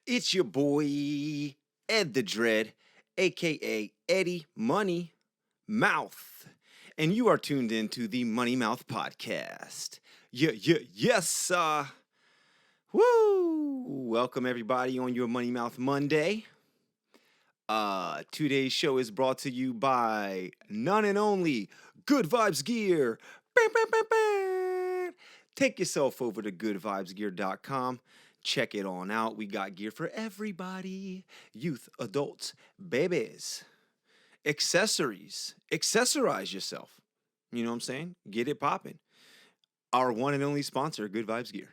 It's your boy, Ed the Dread, aka Eddie Money Mouth. And you are tuned into the Money Mouth Podcast. Yes. Woo! Welcome everybody on your Money Mouth Monday. Today's show is brought to you by none and only Good Vibes Gear. Bam, bam, bam, bam. Take yourself over to goodvibesgear.com. Check it on out. We got gear for everybody: youth, adults, babies, accessories. Accessorize yourself. You know what I'm saying? Get it popping. Our one and only sponsor, Good Vibes Gear.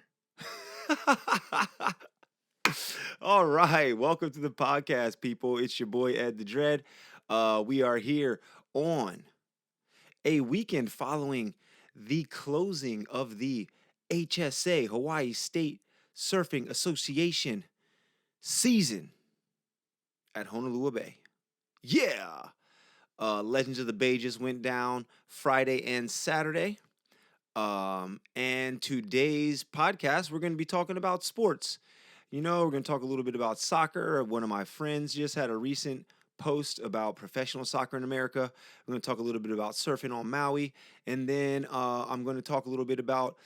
All right, welcome to the podcast, people. It's your boy Ed the Dread. We are here on a weekend following the closing of the HSA, Hawaii State Surfing Association season at Honolulu Bay. Yeah. Legends of the Bay just went down Friday and Saturday. And today's podcast, we're going to be talking about sports. We're going to talk a little bit about soccer. One of my friends just had a recent post about professional soccer in America. We're going to talk a little bit about surfing on Maui. And then I'm going to talk a little bit about,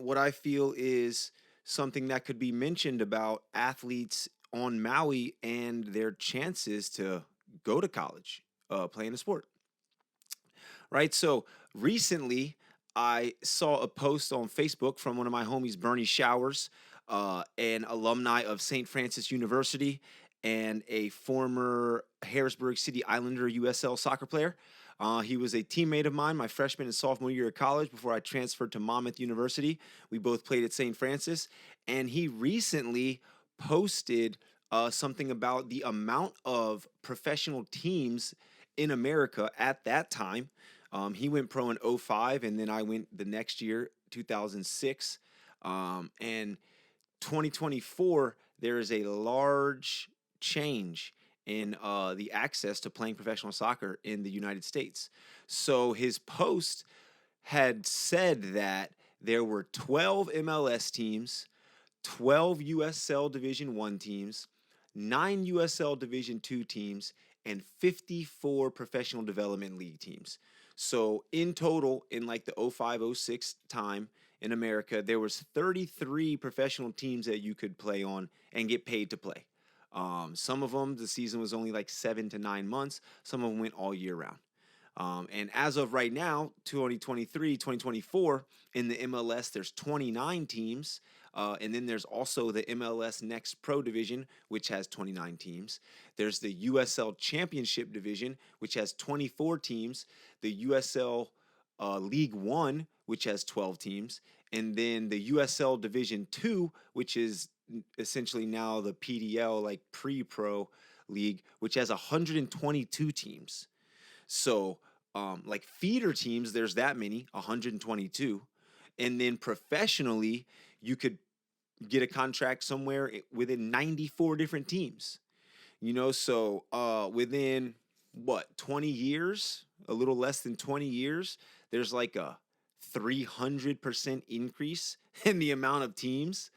what I feel is something that could be mentioned about athletes on Maui and their chances to go to college playing a sport. Right? So recently, I saw a post on Facebook from one of my homies, Bernie Showers, an alumni of St. Francis University and a former Harrisburg City Islander USL soccer player. He was a teammate of mine my freshman and sophomore year of college before I transferred to Monmouth University. We both played at St. Francis, and he recently posted something about the amount of professional teams in America at that time. He went pro in 05, and then I went the next year, 2006. And 2024, there is a large change in the access to playing professional soccer in the United States. So his post had said that there were 12 MLS teams, 12 USL Division 1 teams, 9 USL Division 2 teams, and 54 professional development league teams. So in total, in like the 05-06 time in America, there was 33 professional teams that you could play on and get paid to play. Some of them, the season was only like 7 to 9 months. Some of them went all year round. And as of right now, 2023, 2024, in the MLS, there's 29 teams. And then there's also the MLS Next Pro Division, which has 29 teams. There's the USL Championship Division, which has 24 teams. The USL League One, which has 12 teams. And then the USL Division 2, which is essentially now the PDL, like pre-pro league, which has 122 teams. So, like feeder teams, there's that many, 122. And then professionally, you could get a contract somewhere within 94 different teams. So within 20 years, a little less than 20 years, there's like a 300% increase in the amount of teams.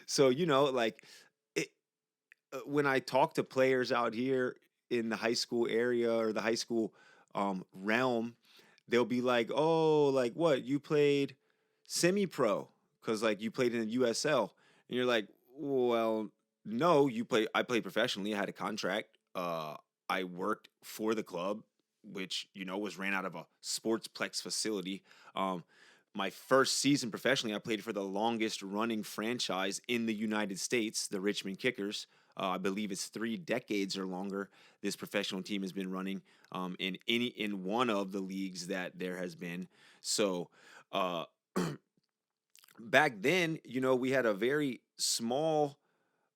So, like it, when I talk to players out here in the high school area or the high school realm, they'll be like, oh, like what? You played semi-pro because like you played in the USL. And you're like, well, no, I played professionally. I had a contract. I worked for the club, which, was ran out of a sportsplex facility. My first season professionally, I played for the longest running franchise in the United States, the Richmond Kickers. I believe it's 3 decades or longer. This professional team has been running in one of the leagues that there has been. So back then, we had a very small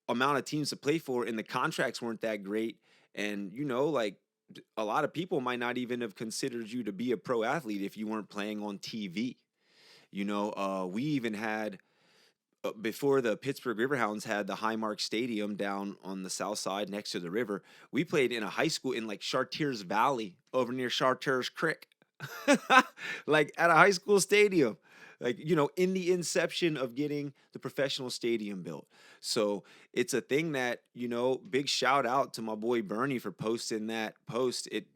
amount of teams to play for, and the contracts weren't that great. And like a lot of people might not even have considered you to be a pro athlete if you weren't playing on TV. We even had before the Pittsburgh Riverhounds had the Highmark Stadium down on the south side next to the river. We played in a high school in like Chartiers Valley over near Chartiers Creek, like at a high school stadium. like, in the inception of getting the professional stadium built. So it's a thing that, big shout out to my boy Bernie for posting that post. It,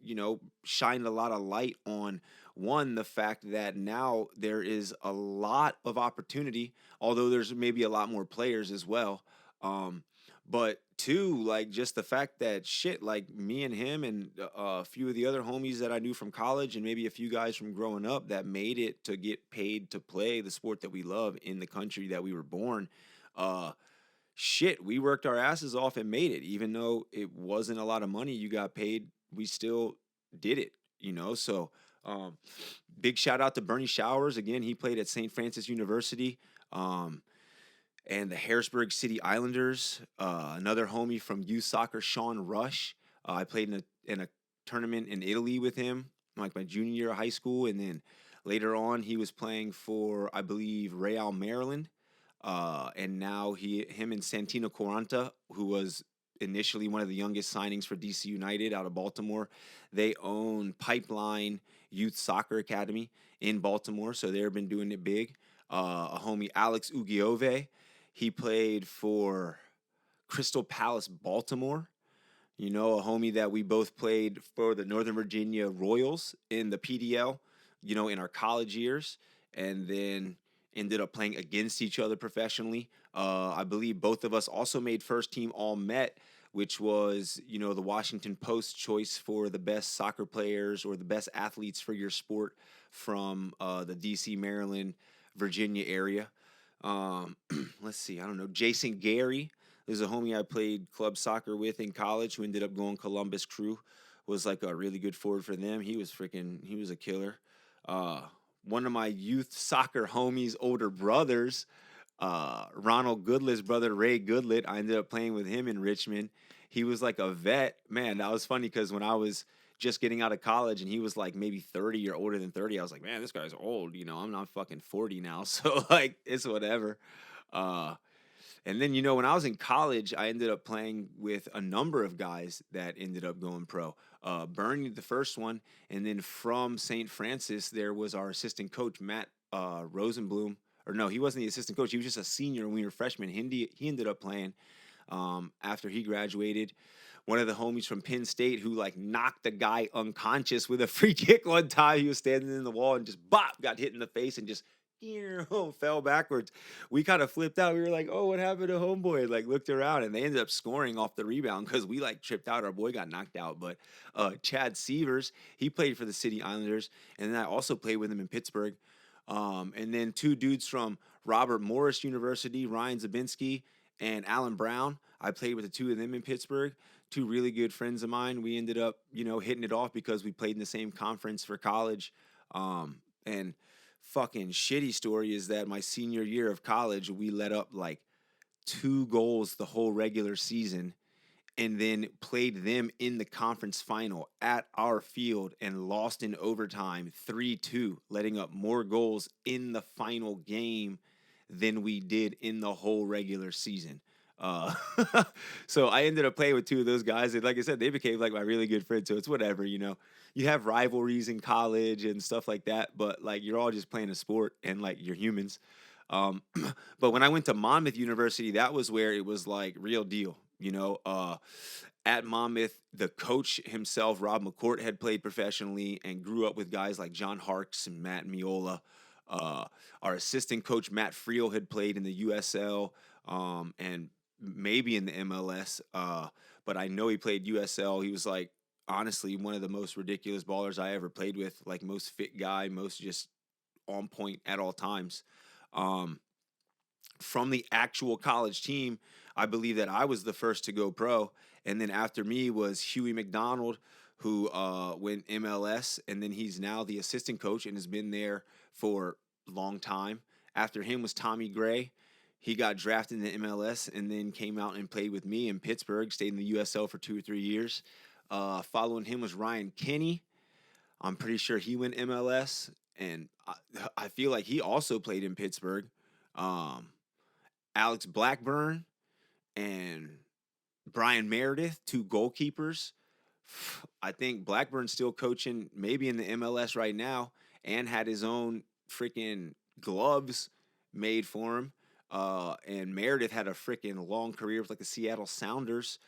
shined a lot of light on one, the fact that now there is a lot of opportunity, although there's maybe a lot more players as well. Um, but two, like just the fact that shit, like me and him and a few of the other homies that I knew from college and maybe a few guys from growing up that made it to get paid to play the sport that we love in the country that we were born. Uh, Shit, we worked our asses off and made it. Even though it wasn't a lot of money you got paid, we still did it. So, um, big shout out to Bernie Showers. Again, he played at St. Francis University. Um, and the Harrisburg City Islanders. Another homie from youth soccer, Sean Rush. I played in a tournament in Italy with him, like my junior year of high school, and then later on he was playing for, I believe, Real Maryland. And now him and Santino Quaranta, who was initially one of the youngest signings for DC United out of Baltimore, they own Pipeline Youth Soccer Academy in Baltimore, so they've been doing it big. A homie, Alex Ugiove, he played for Crystal Palace Baltimore. A homie that we both played for the Northern Virginia Royals in the PDL, in our college years, and then ended up playing against each other professionally. I believe both of us also made first team All Met, which was, the Washington Post choice for the best soccer players or the best athletes for your sport from the DC, Maryland, Virginia area. Let's see, I don't know. Jason Gary is a homie I played club soccer with in college who ended up going Columbus Crew. Was like a really good forward for them. He was a killer. Uh, One of my youth soccer homies' older brothers, Ronald Goodlet's brother, Ray Goodlet, I ended up playing with him in Richmond. He was like a vet. Man, that was funny because when I was just getting out of college and he was like maybe 30 or older than 30, I was like, man, this guy's old. I'm not fucking 40 now. So, like, it's whatever. Uh, and then, when I was in college, I ended up playing with a number of guys that ended up going pro. Bernie, the first one. And then from St. Francis, there was our assistant coach, Matt Rosenblum. Or no, he wasn't the assistant coach. He was just a senior when we were freshmen. He ended up playing after he graduated. One of the homies from Penn State who like knocked a guy unconscious with a free kick one time. He was standing in the wall and just bop, got hit in the face and just fell backwards. We kind of flipped out. We were like, "Oh, what happened to homeboy?" Like looked around and they ended up scoring off the rebound because we like tripped out. Our boy got knocked out. But Chad Severs, he played for the City Islanders, and then I also played with him in Pittsburgh. And then two dudes from Robert Morris University, Ryan Zabinski and Alan Brown. I played with the two of them in Pittsburgh. Two really good friends of mine. We ended up, hitting it off because we played in the same conference for college. And fucking shitty story is that my senior year of college, we let up like 2 goals the whole regular season and then played them in the conference final at our field and lost in overtime 3-2, letting up more goals in the final game than we did in the whole regular season. Uh, so I ended up playing with two of those guys, and like I said, they became like my really good friends. So it's whatever. You have rivalries in college and stuff like that, but like you're all just playing a sport and like you're humans. Um, but when I went to Monmouth University, that was where it was like real deal. At Monmouth, the coach himself, Rob McCourt, had played professionally and grew up with guys like John Harkes and Matt Miola. Uh, our assistant coach, Matt Friel, had played in the USL and maybe in the MLS, but I know he played USL. He was like, honestly, one of the most ridiculous ballers I ever played with, like most fit guy, most just on point at all times. Um, from the actual college team, I believe that I was the first to go pro. And then after me was Huey McDonald, who went MLS, and then he's now the assistant coach and has been there for a long time. After him was Tommy Gray. He got drafted in the MLS and then came out and played with me in Pittsburgh, stayed in the USL for 2 or 3 years. Following him was Ryan Kinney. I'm pretty sure he went MLS, and I feel like he also played in Pittsburgh. Um, Alex Blackburn and Brian Meredith, two goalkeepers. I think Blackburn's still coaching maybe in the MLS right now and had his own freaking gloves made for him. And Meredith had a freaking long career with like the Seattle Sounders.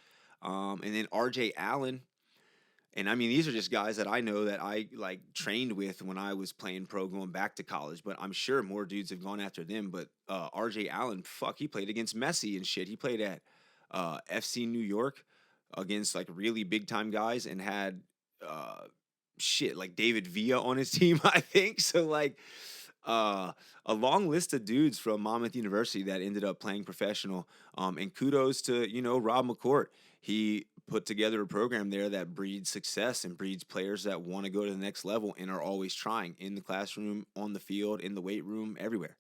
And then RJ Allen. And I mean, these are just guys that I know that I like trained with when I was playing pro going back to college. But I'm sure more dudes have gone after them. But RJ Allen, fuck, he played against Messi and shit. He played at FC New York against like really big time guys and had uh, shit like David Villa on his team, I think. So like uh, a long list of dudes from Monmouth University that ended up playing professional. And kudos to Rob McCourt. He put together a program there that breeds success and breeds players that want to go to the next level and are always trying in the classroom, on the field, in the weight room, everywhere.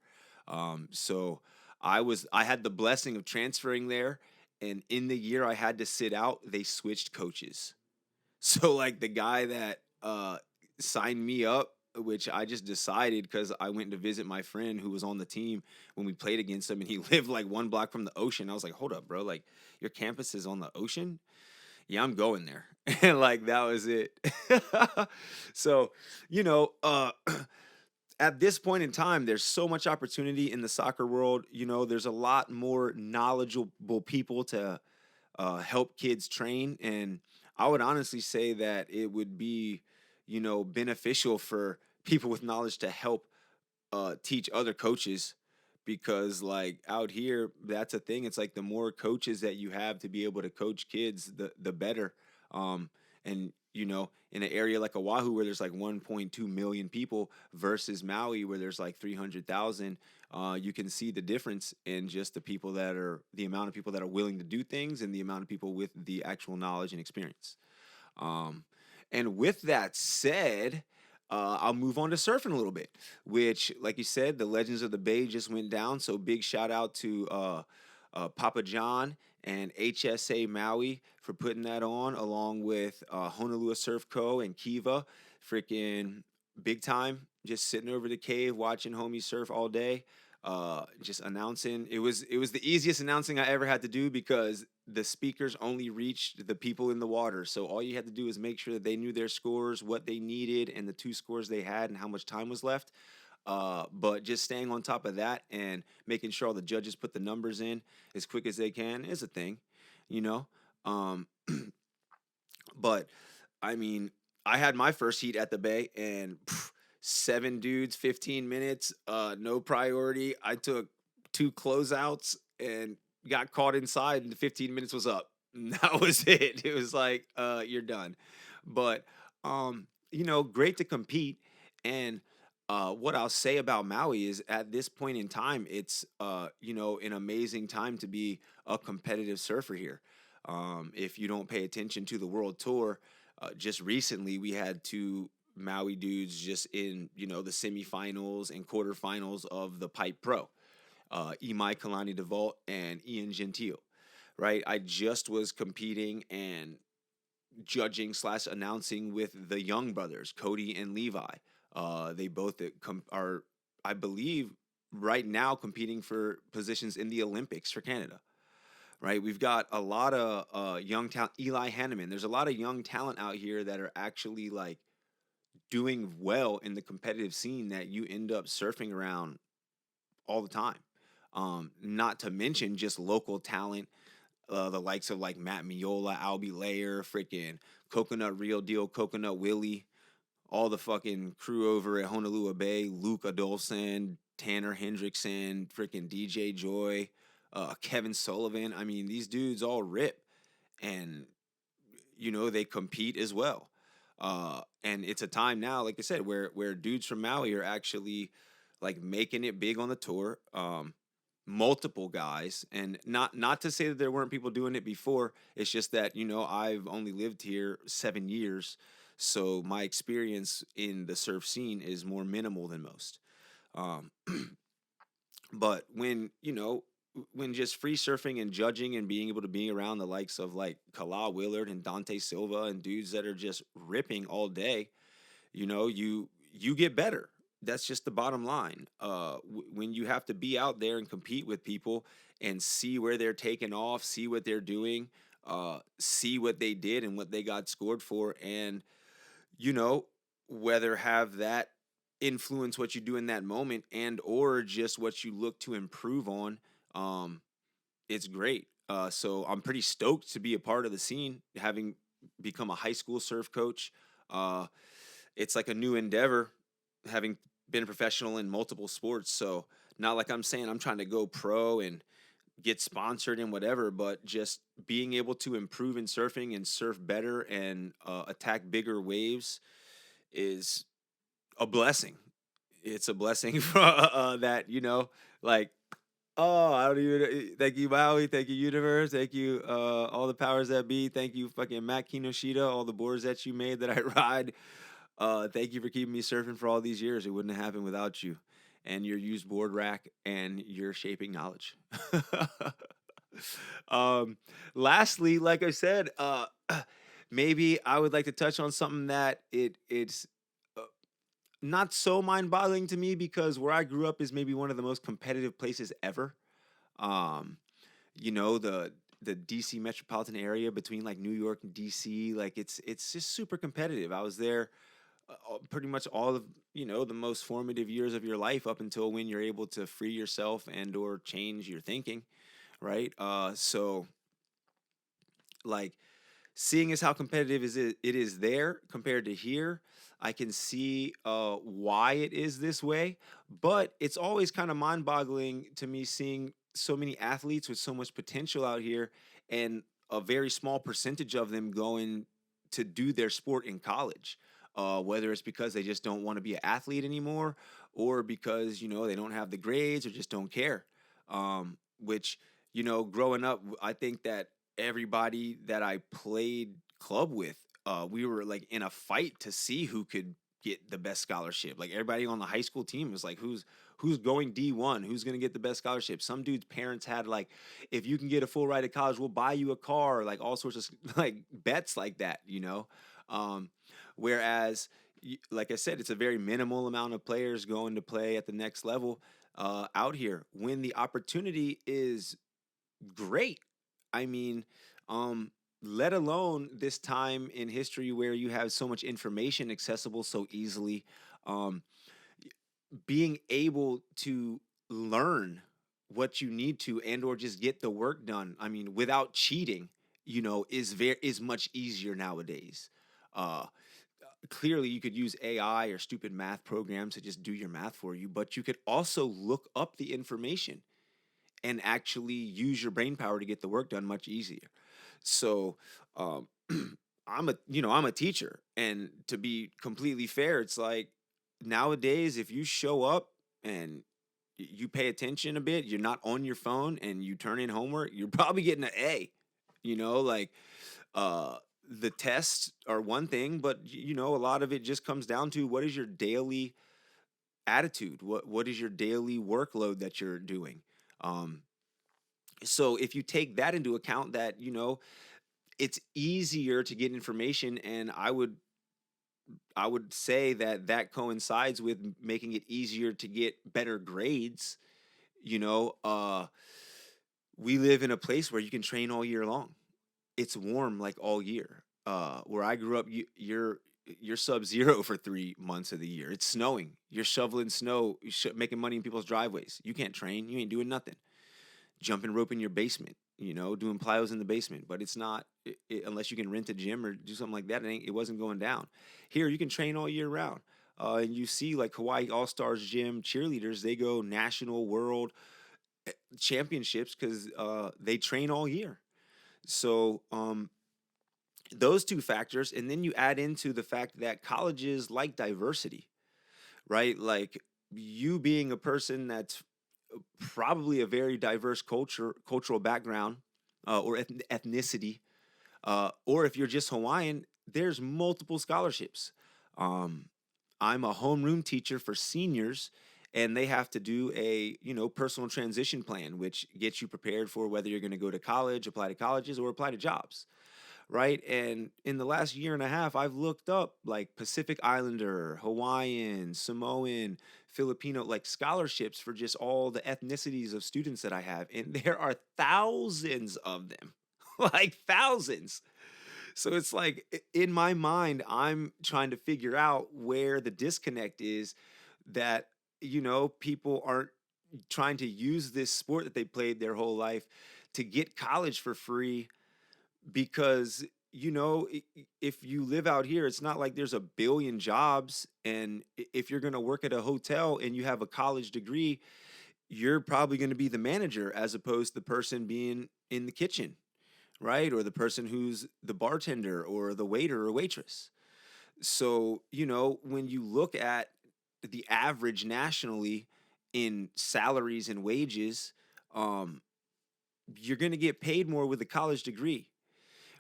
So I had the blessing of transferring there, and in the year I had to sit out, they switched coaches. So like the guy that signed me up, which I just decided because I went to visit my friend who was on the team when we played against him, and he lived like one block from the ocean. I was like, hold up, bro, like your campus is on the ocean? Yeah, I'm going there. And like that was it. So, you know, at this point in time, there's so much opportunity in the soccer world. There's a lot more knowledgeable people to help kids train. And I would honestly say that it would be, beneficial for people with knowledge to help teach other coaches, because like out here that's a thing. It's like the more coaches that you have to be able to coach kids, the better. And in an area like Oahu where there's like 1.2 million people versus Maui where there's like 300,000, you can see the difference in just the amount of people that are willing to do things and the amount of people with the actual knowledge and experience. um, and with that said, I'll move on to surfing a little bit, which, like you said, the Legends of the Bay just went down. So big shout out to Papa John and HSA Maui for putting that on, along with Honolulu Surf Co. and Kiva. Freaking big time. Just sitting over the cave watching homies surf all day. Just announcing. It was the easiest announcing I ever had to do because the speakers only reached the people in the water. So all you had to do is make sure that they knew their scores, what they needed, and the two scores they had, and how much time was left. But just staying on top of that and making sure all the judges put the numbers in as quick as they can is a thing, you know. Um, but I mean, I had my first heat at the Bay, and seven dudes, 15 minutes, no priority. I took two closeouts and got caught inside, and the 15 minutes was up. And that was it. It was like, you're done. But, great to compete. And what I'll say about Maui is at this point in time, it's, an amazing time to be a competitive surfer here. If you don't pay attention to the World Tour, just recently we had two Maui dudes just in the semifinals and quarterfinals of the Pipe Pro, Imai Kalani DeVault and Ian Gentile. Right, I just was competing and judging slash announcing with the Young brothers, Cody and Levi. They both are, I believe, right now competing for positions in the Olympics for Canada. Right, we've got a lot of young talent. Eli Hanneman. There's a lot of young talent out here that are actually like doing well in the competitive scene that you end up surfing around all the time. Not to mention just local talent, the likes of like Matt Miola, Albie Layer, freaking Coconut Real Deal, Coconut Willie, all the fucking crew over at Honolulu Bay, Luke Adolson, Tanner Hendrickson, freaking DJ Joy, Kevin Sullivan. I mean, these dudes all rip, and they compete as well. And it's a time now, like I said, where dudes from Maui are actually like making it big on the tour. Multiple guys, and not to say that there weren't people doing it before. It's just that I've only lived here 7 years, so my experience in the surf scene is more minimal than most. Um, but when just free surfing and judging and being able to be around the likes of like Kala Willard and Dante Silva and dudes that are just ripping all day, you get better. That's just the bottom line. When you have to be out there and compete with people and see where they're taking off, see what they're doing, see what they did and what they got scored for, and you know whether have that influence what you do in that moment and or just what you look to improve on. Um, it's great. So I'm pretty stoked to be a part of the scene, having become a high school surf coach. Uh, it's like a new endeavor, having been a professional in multiple sports. So not like I'm saying I'm trying to go pro and get sponsored and whatever, but just being able to improve in surfing and surf better and attack bigger waves is a blessing. It's a blessing for that, like, oh, I don't even. Thank you, Maui. Thank you, Universe. Thank you, all the powers that be. Thank you, fucking Matt Kinoshita. All the boards that you made that I ride. Thank you for keeping me surfing for all these years. It wouldn't have happened without you, and your used board rack and your shaping knowledge. um, Lastly, like I said, maybe I would like to touch on something that it's uh, not so mind-boggling to me because where I grew up is maybe one of the most competitive places ever. Um, the DC metropolitan area between like New York and DC, like it's just super competitive. I was there pretty much all of the most formative years of your life up until when you're able to free yourself and or change your thinking, right? So like seeing as how competitive it is there compared to here, I can see why it is this way. But it's always kind of mind-boggling to me seeing so many athletes with so much potential out here, and a very small percentage of them going to do their sport in college. Whether it's because they just don't want to be an athlete anymore, or because they don't have the grades or just don't care. Which growing up, I think that everybody that I played club with, we were like in a fight to see who could get the best scholarship. Like everybody on the high school team was like, who's going D1, who's gonna get the best scholarship. Some dude's parents had like, if you can get a full ride to college, we'll buy you a car, like all sorts of like bets like that. Um, Whereas, like I said, it's a very minimal amount of players going to play at the next level out here when the opportunity is great. I mean, um, let alone this time in history where you have so much information accessible so easily. Um, Being able to learn what you need to and or just get the work done. I mean, without cheating, is much easier nowadays. Uh, Clearly, you could use AI or stupid math programs to just do your math for you, but you could also look up the information and actually use your brain power to get the work done much easier. So, um, I'm a teacher, and to be completely fair, it's like nowadays if you show up and you pay attention a bit, you're not on your phone and you turn in homework, you're probably getting an A. Like uh the tests are one thing, but a lot of it just comes down to what is your daily attitude? What is your daily workload that you're doing? Um so if you take that into account, that it's easier to get information, and I would say that that coincides with making it easier to get better grades. you know uh we live in a place where you can train all year long. It's warm like all year. Where I grew up, you're sub-zero for 3 months of the year. It's snowing. You're shoveling snow, making money in people's driveways. You can't train. You ain't doing nothing. Jumping rope in your basement, doing plyos in the basement. But it's not, unless you can rent a gym or do something like that. It wasn't going down. Here, you can train all year round. And you see like Hawaii All Stars gym cheerleaders, they go national, world championships because they train all year. So those two factors, and then you add into the fact that colleges like diversity, right? Like you being a person that's probably a very diverse cultural background, or ethnicity, or if you're just Hawaiian, there's multiple scholarships. Um, I'm a homeroom teacher for seniors, and they have to do a personal transition plan, which gets you prepared for whether you're going to go to college, apply to colleges, or apply to jobs, right? And in the last year and a half, I've looked up like Pacific Islander, Hawaiian, Samoan, Filipino, like scholarships for just all the ethnicities of students that I have. And there are thousands of them, like thousands. So it's like in my mind, I'm trying to figure out where the disconnect is that, people aren't trying to use this sport that they played their whole life to get college for free because if you live out here, it's not like there's a billion jobs, and if you're going to work at a hotel and you have a college degree, you're probably going to be the manager as opposed to the person being in the kitchen, right? Or the person who's the bartender or the waiter or waitress. So, when you look at the average nationally in salaries and wages, um, you're going to get paid more with a college degree,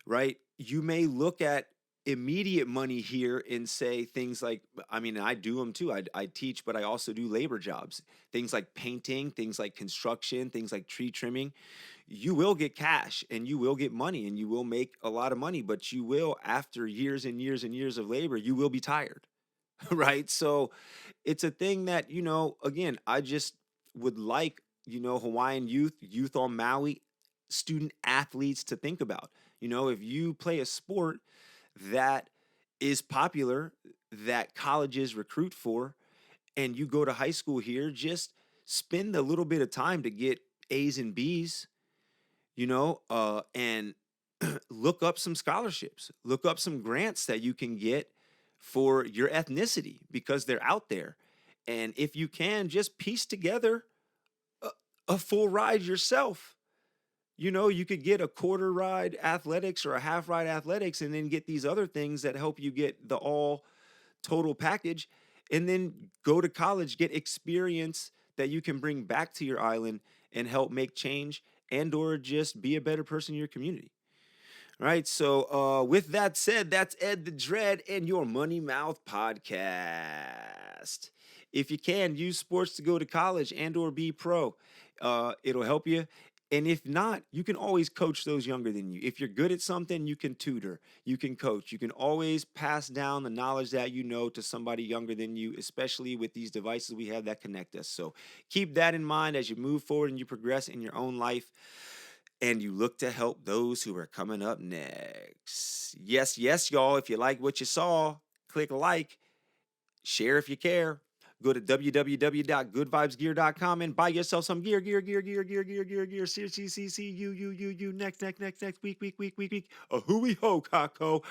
right? You may look at immediate money here and say things like, I mean, I do them too. I teach, but I also do labor jobs, things like painting, things like construction, things like tree trimming. You will get cash and you will get money and you will make a lot of money, but you will, after years and years and years of labor, you will be tired. Right? So it's a thing that, again, I just would like, Hawaiian youth on Maui, student athletes to think about. If you play a sport that is popular, that colleges recruit for, and you go to high school here, just spend a little bit of time to get A's and B's, and look up some scholarships, look up some grants that you can get for your ethnicity because they're out there. And if you can, just piece together a, a full ride yourself. You could get a quarter ride athletics or a half ride athletics and then get these other things that help you get the all total package, and then go to college, get experience that you can bring back to your island and help make change and or just be a better person in your community. Right. So, with that said, that's Ed the Dread and your Money Mouth podcast. If you can, use sports to go to college and or be pro. It'll help you. And if not, you can always coach those younger than you. If you're good at something, you can tutor, you can coach, you can always pass down the knowledge that you know to somebody younger than you, especially with these devices we have that connect us. So keep that in mind as you move forward and you progress in your own life and you look to help those who are coming up next. Yes, yes, y'all. If you like what you saw, click like, share if you care. Go to www.goodvibesgear.com and buy yourself some gear, gear, gear, gear, gear, gear, gear, gear. C, C, C, C, U, next, next, next, next, week, week, week, week, week. A hooey ho, kako.